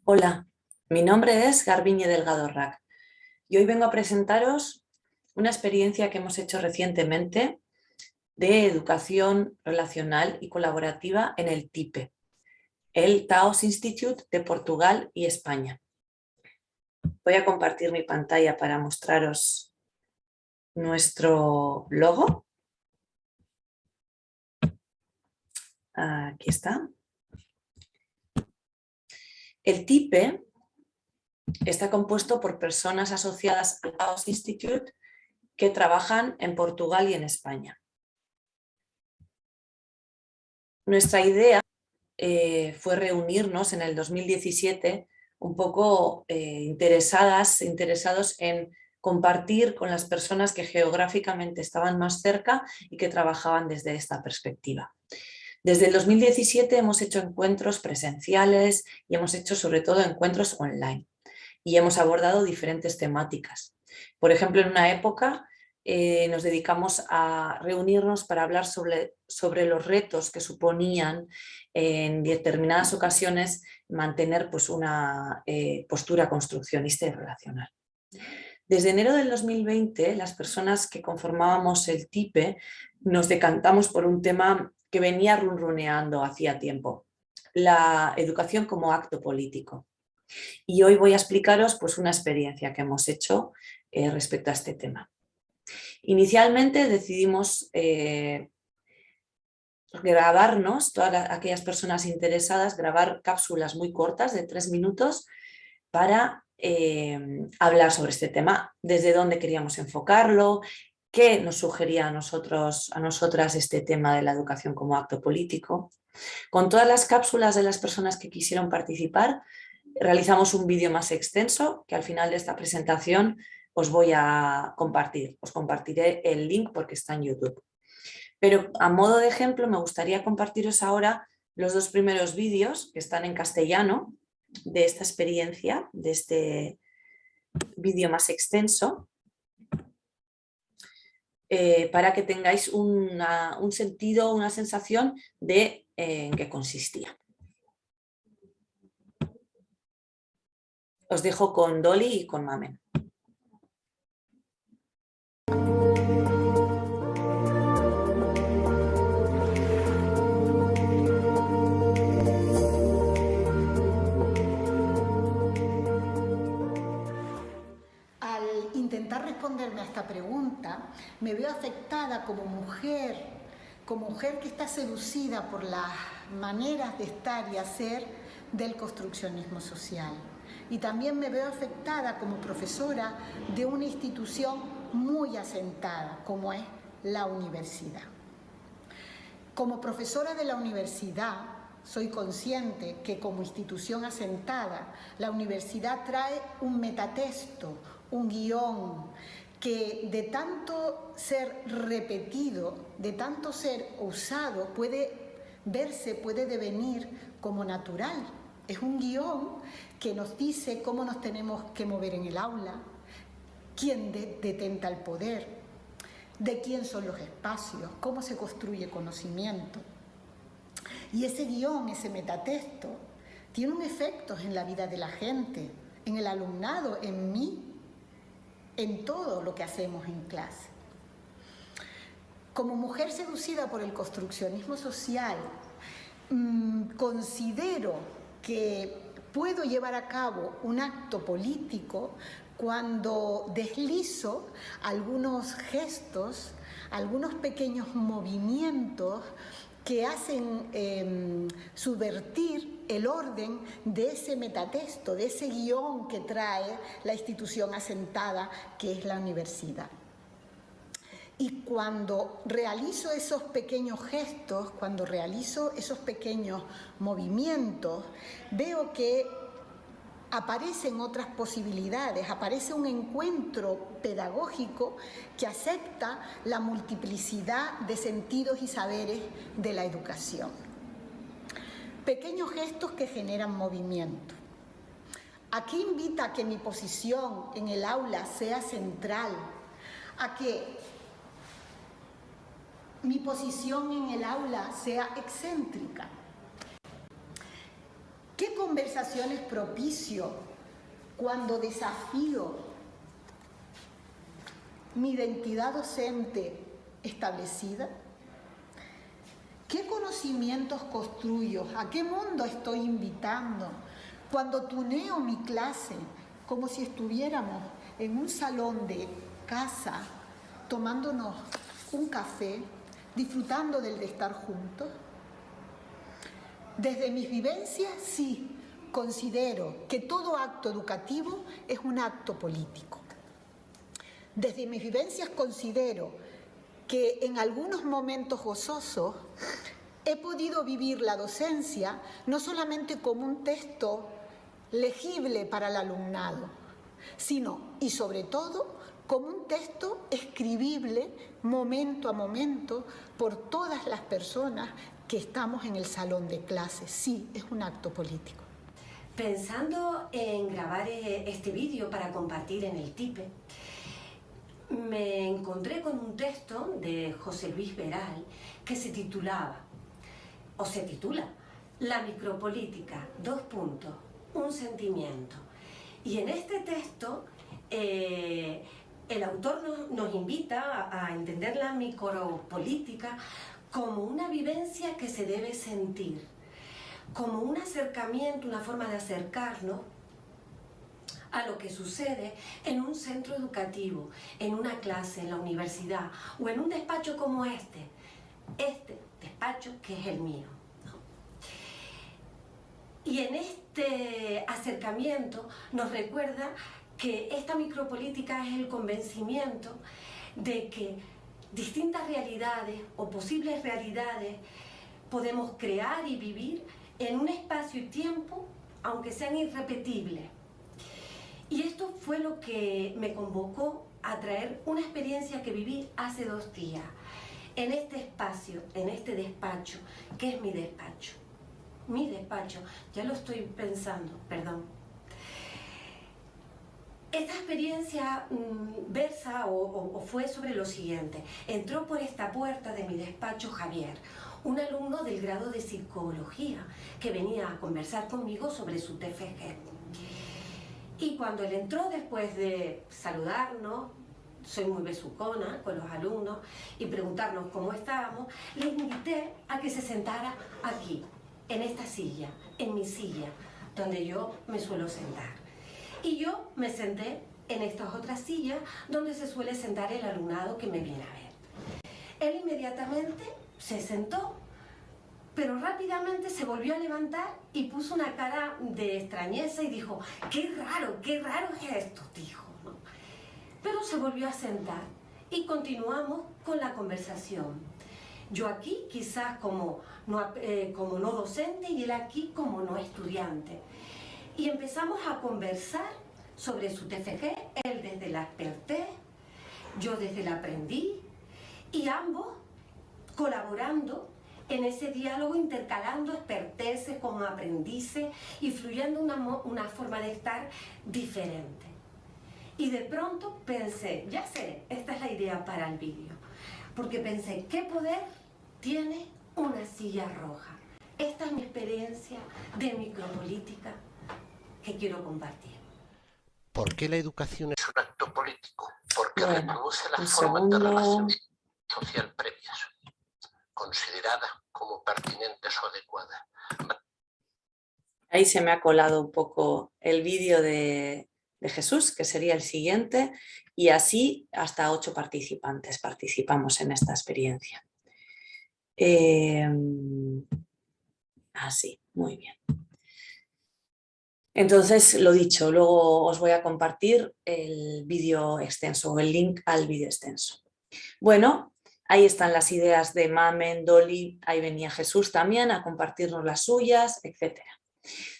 Hola, mi nombre es Garbiñe Delgado Rack y hoy vengo a presentaros una experiencia que hemos hecho recientemente de educación relacional y colaborativa en el TIPE, el Taos Institute de Portugal y España. Voy a compartir mi pantalla para mostraros nuestro logo. Aquí está. El TIPE está compuesto por personas asociadas al Taos Institute que trabajan en Portugal y en España. Nuestra idea fue reunirnos en el 2017 un poco interesados en compartir con las personas que geográficamente estaban más cerca y que trabajaban desde esta perspectiva. Desde el 2017 hemos hecho encuentros presenciales y hemos hecho sobre todo encuentros online y hemos abordado diferentes temáticas. Por ejemplo, en una época nos dedicamos a reunirnos para hablar sobre los retos que suponían en determinadas ocasiones mantener pues, una postura construccionista y relacional. Desde enero del 2020, las personas que conformábamos el TIPE nos decantamos por un tema que venía runruneando hacía tiempo: la educación como acto político. Y hoy voy a explicaros pues, una experiencia que hemos hecho respecto a este tema. Inicialmente decidimos grabarnos, todas aquellas personas interesadas, grabar cápsulas muy cortas de 3 minutos para hablar sobre este tema, desde dónde queríamos enfocarlo, qué nos sugería a nosotras este tema de la educación como acto político. Con todas las cápsulas de las personas que quisieron participar, realizamos un vídeo más extenso que al final de esta presentación os voy a compartir. Os compartiré el link porque está en YouTube. Pero a modo de ejemplo me gustaría compartiros ahora los 2 primeros vídeos que están en castellano de esta experiencia, de este vídeo más extenso, para que tengáis un sentido, una sensación de en qué consistía. Os dejo con Dolly y con Mamen. Al intentar responderme a esta pregunta, me veo afectada como mujer que está seducida por las maneras de estar y hacer del construccionismo social. Y también me veo afectada como profesora de una institución muy asentada, como es la universidad. Como profesora de la universidad, soy consciente que como institución asentada, la universidad trae un metatexto, un guión, que de tanto ser repetido, de tanto ser usado, puede devenir como natural. Es un guión que nos dice cómo nos tenemos que mover en el aula, quién detenta el poder, de quién son los espacios, cómo se construye conocimiento. Y ese guión, ese metatexto, tiene un efecto en la vida de la gente, en el alumnado, en mí, en todo lo que hacemos en clase. Como mujer seducida por el construccionismo social, considero que puedo llevar a cabo un acto político cuando deslizo algunos gestos, algunos pequeños movimientos que hacen subvertir el orden de ese metatexto, de ese guión que trae la institución asentada que es la universidad. Y cuando realizo esos pequeños gestos, cuando realizo esos pequeños movimientos, veo que aparecen otras posibilidades, aparece un encuentro pedagógico que acepta la multiplicidad de sentidos y saberes de la educación. Pequeños gestos que generan movimiento. Aquí invita a que mi posición en el aula sea central, a que mi posición en el aula sea excéntrica. ¿Qué conversación conversaciones propicio cuando desafío mi identidad docente establecida? ¿Qué conocimientos construyo? ¿A qué mundo estoy invitando? Cuando tuneo mi clase, como si estuviéramos en un salón de casa, tomándonos un café, disfrutando del de estar juntos. Desde mis vivencias, sí, considero que todo acto educativo es un acto político. Desde mis vivencias considero que en algunos momentos gozosos he podido vivir la docencia no solamente como un texto legible para el alumnado, sino y sobre todo como un texto escribible momento a momento por todas las personas que estamos en el salón de clases. Sí, es un acto político. Pensando en grabar este vídeo para compartir en el TIPE, me encontré con un texto de José Luis Veral que se titula La micropolítica, un sentimiento. Y en este texto el autor nos invita a entender la micropolítica como una vivencia que se debe sentir, como un acercamiento, una forma de acercarnos a lo que sucede en un centro educativo, en una clase, en la universidad o en un despacho como este despacho que es el mío, ¿no? Y en este acercamiento nos recuerda que esta micropolítica es el convencimiento de que distintas realidades o posibles realidades podemos crear y vivir en un espacio y tiempo, aunque sean irrepetibles. Y esto fue lo que me convocó a traer una experiencia que viví hace 2 días, en este espacio, en este despacho, que es mi despacho. Mi despacho, ya lo estoy pensando, perdón. Esta experiencia versa o fue sobre lo siguiente. Entró por esta puerta de mi despacho Javier, un alumno del grado de psicología que venía a conversar conmigo sobre su TFG. Y cuando él entró, después de saludarnos, soy muy besucona con los alumnos, y preguntarnos cómo estábamos, le invité a que se sentara aquí, en esta silla, en mi silla, donde yo me suelo sentar. Y yo me senté en estas otras sillas donde se suele sentar el alumnado que me viene a ver. Él inmediatamente se sentó, pero rápidamente se volvió a levantar y puso una cara de extrañeza y dijo, qué raro es esto, dijo, ¿no? Pero se volvió a sentar y continuamos con la conversación. Yo aquí quizás como no docente y él aquí como no estudiante. Y empezamos a conversar sobre su TFG, él desde la expertez, yo desde el aprendí, y ambos colaborando en ese diálogo, intercalando experteces con aprendices y fluyendo una forma de estar diferente. Y de pronto pensé, ya sé, esta es la idea para el vídeo, porque pensé, ¿qué poder tiene una silla roja? Esta es mi experiencia de micropolítica que quiero compartir. ¿Por qué la educación es un acto político? Porque Bueno, reproduce las un formas de segundo. relación social previas, consideradas como pertinentes o adecuadas. Ahí se me ha colado un poco el vídeo de Jesús, que sería el siguiente, y así hasta 8 participantes participamos en esta experiencia. Así, muy bien. Entonces, lo dicho, luego os voy a compartir el vídeo extenso, o el link al vídeo extenso. Bueno, ahí están las ideas de Mamen, Dolly, ahí venía Jesús también a compartirnos las suyas, etc.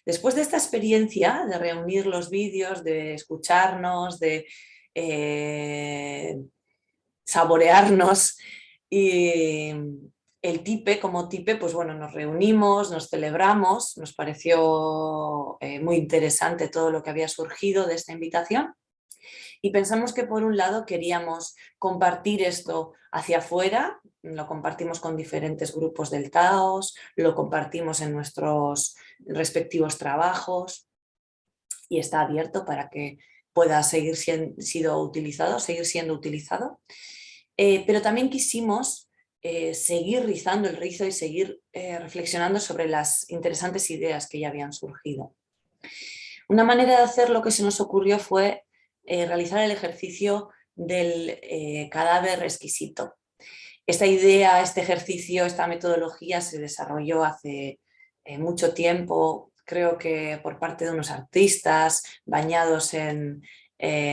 Después de esta experiencia de reunir los vídeos, de escucharnos, de saborearnos, y el TIPE, como TIPE, pues bueno, nos reunimos, nos celebramos, nos pareció muy interesante todo lo que había surgido de esta invitación. Y pensamos que por un lado queríamos compartir esto hacia afuera, lo compartimos con diferentes grupos del Taos, lo compartimos en nuestros respectivos trabajos y está abierto para que pueda seguir siendo utilizado. Pero también quisimos seguir rizando el rizo y seguir reflexionando sobre las interesantes ideas que ya habían surgido. Una manera de hacer lo que se nos ocurrió fue realizar el ejercicio del cadáver exquisito. Esta idea, este ejercicio, esta metodología se desarrolló hace mucho tiempo, creo que por parte de unos artistas bañados en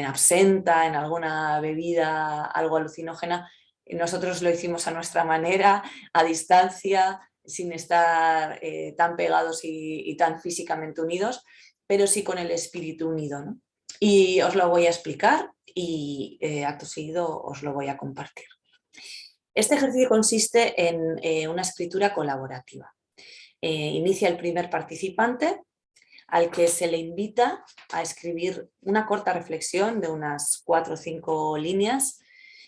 absenta, en alguna bebida algo alucinógena. Nosotros lo hicimos a nuestra manera, a distancia, sin estar tan pegados y tan físicamente unidos, pero sí con el espíritu unido, ¿no? Y os lo voy a explicar y acto seguido os lo voy a compartir. Este ejercicio consiste en una escritura colaborativa. Inicia el primer participante, al que se le invita a escribir una corta reflexión de unas 4 o 5 líneas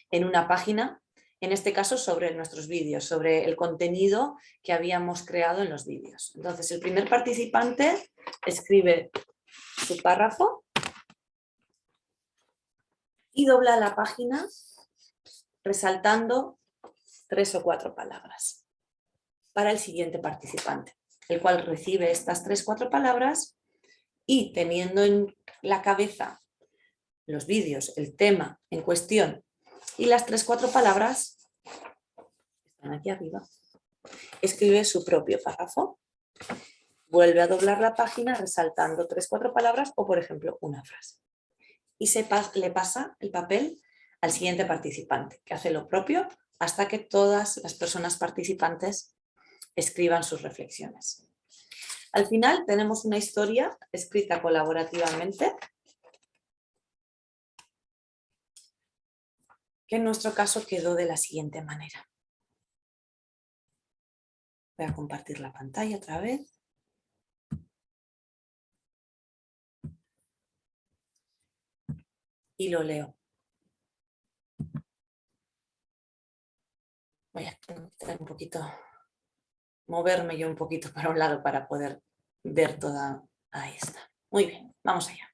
en una página, en este caso sobre nuestros vídeos, sobre el contenido que habíamos creado en los vídeos. Entonces, el primer participante escribe su párrafo y dobla la página resaltando 3 o 4 palabras para el siguiente participante, el cual recibe estas 3 o 4 palabras y teniendo en la cabeza los vídeos, el tema en cuestión y las 3 o 4 palabras, están aquí arriba, escribe su propio párrafo, vuelve a doblar la página resaltando 3 o 4 palabras o, por ejemplo, una frase. Y le pasa el papel al siguiente participante, que hace lo propio hasta que todas las personas participantes escriban sus reflexiones. Al final tenemos una historia escrita colaborativamente, que en nuestro caso quedó de la siguiente manera. Voy a compartir la pantalla otra vez. Y lo leo. Voy a quitar un poquito, moverme yo un poquito para un lado para poder ver toda... Ahí está. Muy bien, vamos allá.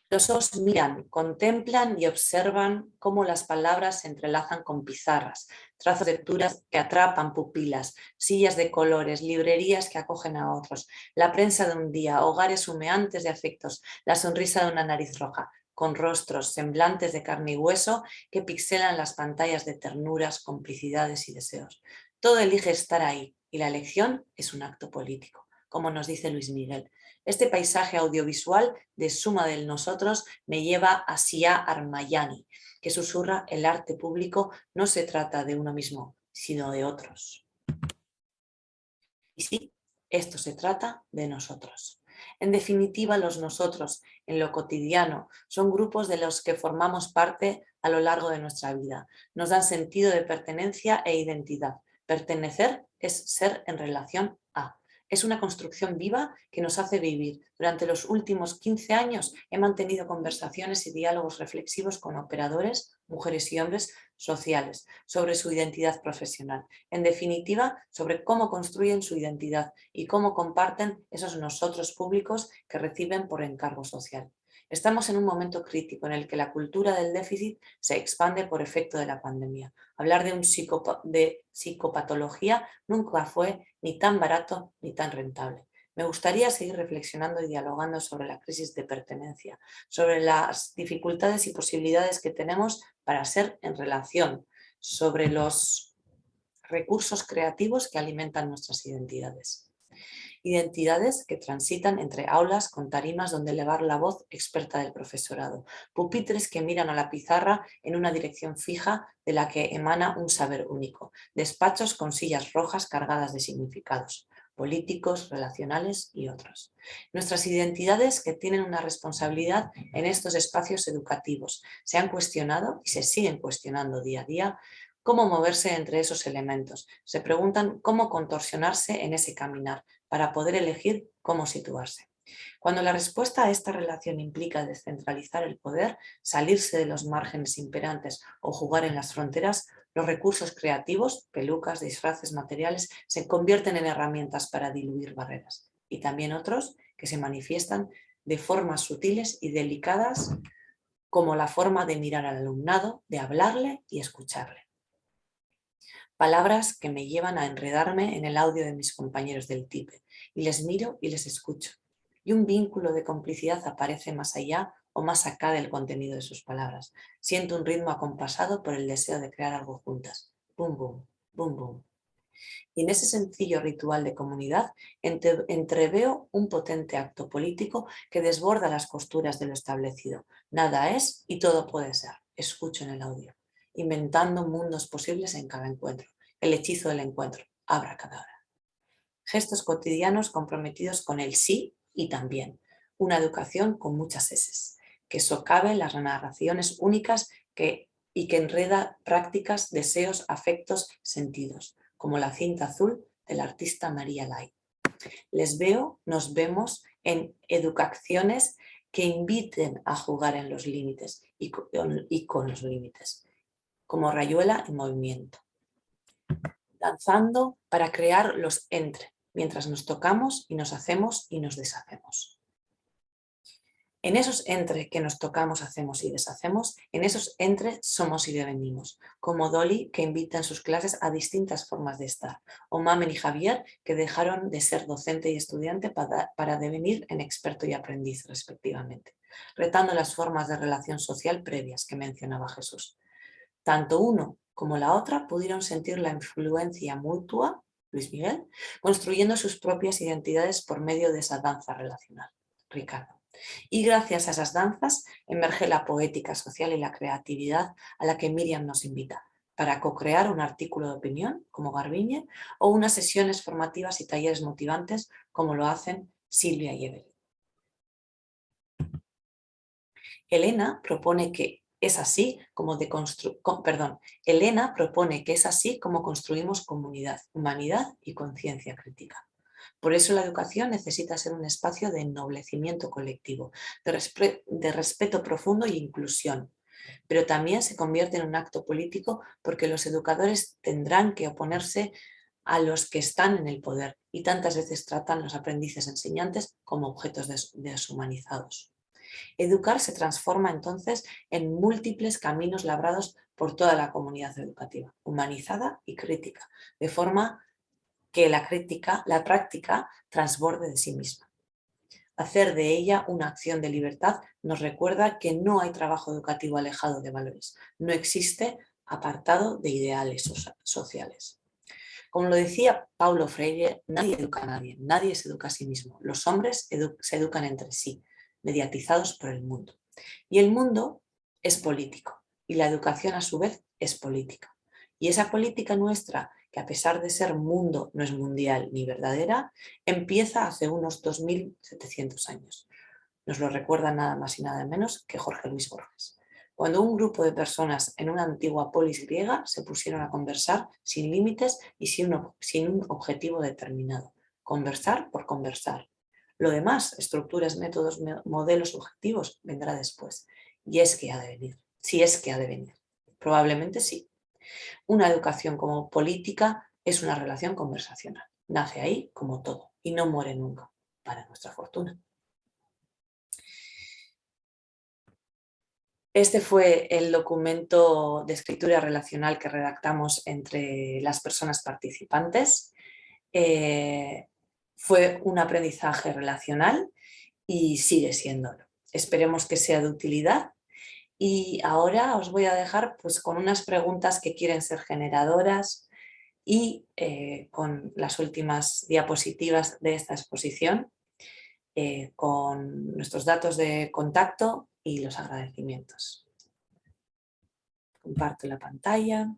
Los ojos miran, contemplan y observan cómo las palabras se entrelazan con pizarras, trazos de lecturas que atrapan pupilas, sillas de colores, librerías que acogen a otros, la prensa de un día, hogares humeantes de afectos, la sonrisa de una nariz roja, con rostros, semblantes de carne y hueso que pixelan las pantallas de ternuras, complicidades y deseos. Todo elige estar ahí y la elección es un acto político, como nos dice Luis Miguel. Este paisaje audiovisual de Suma del Nosotros me lleva a Sia Armayani, que susurra: el arte público no se trata de uno mismo, sino de otros. Y sí, esto se trata de nosotros. En definitiva, los nosotros, en lo cotidiano, son grupos de los que formamos parte a lo largo de nuestra vida. Nos dan sentido de pertenencia e identidad. Pertenecer es ser en relación a. Es una construcción viva que nos hace vivir. Durante los últimos 15 años he mantenido conversaciones y diálogos reflexivos con operadores, mujeres y hombres sociales, sobre su identidad profesional. En definitiva, sobre cómo construyen su identidad y cómo comparten esos nosotros públicos que reciben por encargo social. Estamos en un momento crítico en el que la cultura del déficit se expande por efecto de la pandemia. Hablar de psicopatología nunca fue ni tan barato ni tan rentable. Me gustaría seguir reflexionando y dialogando sobre la crisis de pertenencia, sobre las dificultades y posibilidades que tenemos para ser en relación, sobre los recursos creativos que alimentan nuestras identidades. Identidades que transitan entre aulas con tarimas donde elevar la voz experta del profesorado, pupitres que miran a la pizarra en una dirección fija de la que emana un saber único, despachos con sillas rojas cargadas de significados políticos, relacionales y otros. Nuestras identidades que tienen una responsabilidad en estos espacios educativos se han cuestionado y se siguen cuestionando día a día. ¿Cómo moverse entre esos elementos? Se preguntan cómo contorsionarse en ese caminar para poder elegir cómo situarse. Cuando la respuesta a esta relación implica descentralizar el poder, salirse de los márgenes imperantes o jugar en las fronteras, los recursos creativos, pelucas, disfraces, materiales, se convierten en herramientas para diluir barreras. Y también otros que se manifiestan de formas sutiles y delicadas, como la forma de mirar al alumnado, de hablarle y escucharle. Palabras que me llevan a enredarme en el audio de mis compañeros del TIPE, y les miro y les escucho. Y un vínculo de complicidad aparece más allá o más acá del contenido de sus palabras. Siento un ritmo acompasado por el deseo de crear algo juntas. Bum, bum, bum, bum. Y en ese sencillo ritual de comunidad entreveo un potente acto político que desborda las costuras de lo establecido. Nada es y todo puede ser. Escucho en el audio, inventando mundos posibles en cada encuentro. El hechizo del encuentro, abracadabra. Gestos cotidianos comprometidos con el sí y también. Una educación con muchas eses, que socave las narraciones únicas y que enreda prácticas, deseos, afectos, sentidos, como la cinta azul del artista María Lai. Les veo, nos vemos en educaciones que inviten a jugar en los límites y con los límites, como rayuela en movimiento, danzando para crear los entre, mientras nos tocamos y nos hacemos y nos deshacemos. En esos entre que nos tocamos, hacemos y deshacemos, en esos entre somos y devenimos, como Dolly, que invita en sus clases a distintas formas de estar, o Mamen y Javier, que dejaron de ser docente y estudiante para devenir en experto y aprendiz, respectivamente, retando las formas de relación social previas que mencionaba Jesús. Tanto uno como la otra pudieron sentir la influencia mutua, Luis Miguel, construyendo sus propias identidades por medio de esa danza relacional. Ricardo. Y gracias a esas danzas emerge la poética social y la creatividad a la que Miriam nos invita, para co-crear un artículo de opinión, como Garbiñe, o unas sesiones formativas y talleres motivantes, como lo hacen Silvia y Evelyn. Elena propone que es así como construimos comunidad, humanidad y conciencia crítica. Por eso la educación necesita ser un espacio de ennoblecimiento colectivo, de respeto profundo y inclusión, pero también se convierte en un acto político porque los educadores tendrán que oponerse a los que están en el poder y tantas veces tratan los aprendices enseñantes como objetos deshumanizados. Educar se transforma entonces en múltiples caminos labrados por toda la comunidad educativa, humanizada y crítica, de forma que la práctica transborde de sí misma. Hacer de ella una acción de libertad nos recuerda que no hay trabajo educativo alejado de valores, no existe apartado de ideales sociales. Como lo decía Paulo Freire, nadie educa a nadie, nadie se educa a sí mismo. Los hombres se educan entre sí, mediatizados por el mundo. Y el mundo es político, y la educación a su vez es política. Y esa política nuestra, que a pesar de ser mundo no es mundial ni verdadera, empieza hace unos 2700 años. Nos lo recuerda nada más y nada menos que Jorge Luis Borges. Cuando un grupo de personas en una antigua polis griega se pusieron a conversar sin límites y sin un objetivo determinado. Conversar por conversar. Lo demás, estructuras, métodos, modelos, objetivos, vendrá después. Y es que ha de venir. Si es que ha de venir. Probablemente sí. Una educación como política es una relación conversacional. Nace ahí como todo y no muere nunca, para nuestra fortuna. Este fue el documento de escritura relacional que redactamos entre las personas participantes. Fue un aprendizaje relacional y sigue siéndolo. Esperemos que sea de utilidad. Y ahora os voy a dejar pues, con unas preguntas que quieren ser generadoras y con las últimas diapositivas de esta exposición, con nuestros datos de contacto y los agradecimientos. Comparto la pantalla.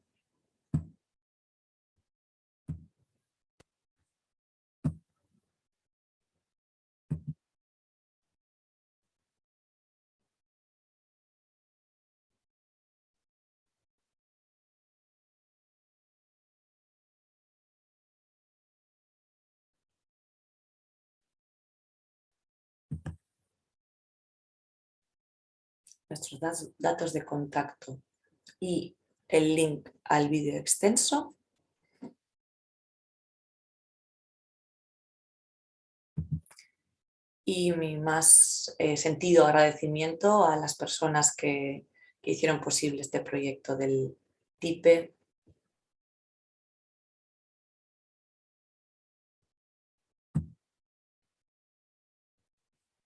nuestros datos de contacto y el link al vídeo extenso. Y mi más sentido agradecimiento a las personas que hicieron posible este proyecto del TIPE.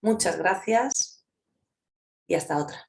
Muchas gracias y hasta otra.